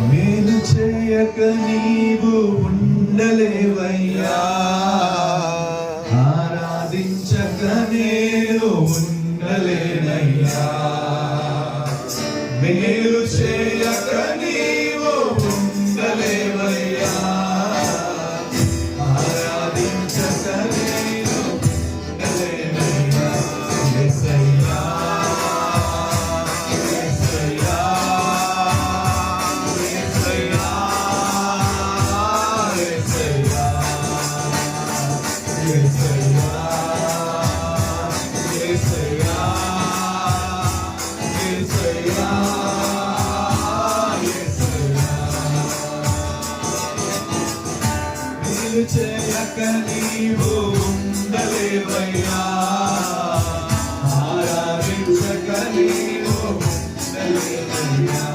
మేలు చేయక నీవు ఉండలేవయ్యా, ఆరాధించక నేను ఉండలేనయ్యా. మేలు చేయక నీవు ఉండలేవయ్యా, ఆరాధించక నేను ఉండలేనయ్యా. యేసయ్యా యేసయ్యా యేసయ్యా యేసయ్యా యేసయ్యా యేసయ్యా యేసయ్యా మేలు చేయక నీవు ఉండలేవయ్యా, ఆరాధించక నీవు ఉండలేవయ్యా.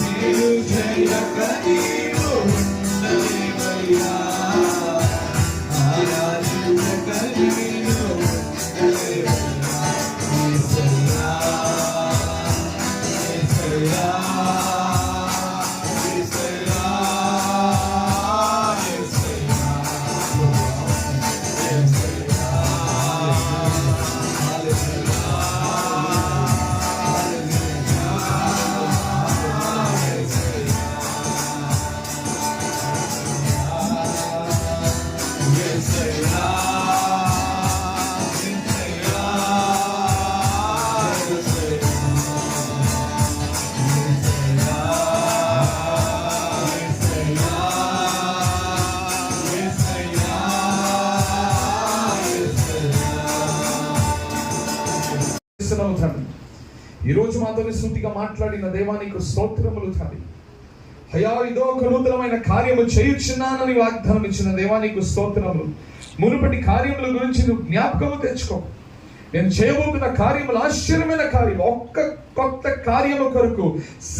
మేలు చేయక నీవు ఉండలేవయ్యా, ఆరాధించక నీవు ఉండలేవయ్యా. యేసయ్యా యేసయ్యా ఈరోజు మాతో శృతిగా మాట్లాడిన దేవానికి స్తోత్రములు తండ్రి. అయ్యా, ఇదో ఒక నూతనమైన కార్యము చేయుచున్నానని వాగ్దానం ఇచ్చిన దేవానికి స్తోత్రములు. మునుపటి కార్యముల గురించి నువ్వు జ్ఞాపకము తెచ్చుకో. నేను చేయబోతున్న కార్యములు ఆశ్చర్యమైన కార్యం, ఒక్క కొత్త కార్యము కొరకు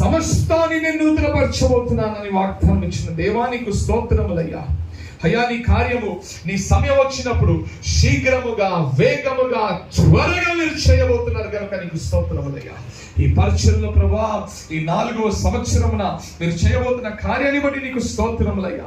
సమస్తాన్ని నేను నూతనపరచబోతున్నానని వాగ్దానం ఇచ్చిన దేవానికి స్తోత్రములయ్యా. అయ్యా, నీ కార్యము నీ సమయం వచ్చినప్పుడు శీఘ్రముగా, వేగముగా, త్వరగా మీరు చేయబోతున్నారు కనుక నీకు స్తోత్రములయ్యా. ఈ పరిచర్యలో ప్రభా, ఈ 4వ సంవత్సరమున మీరు చేయబోతున్న కార్యాన్ని బట్టి నీకు స్తోత్రములయ్యా.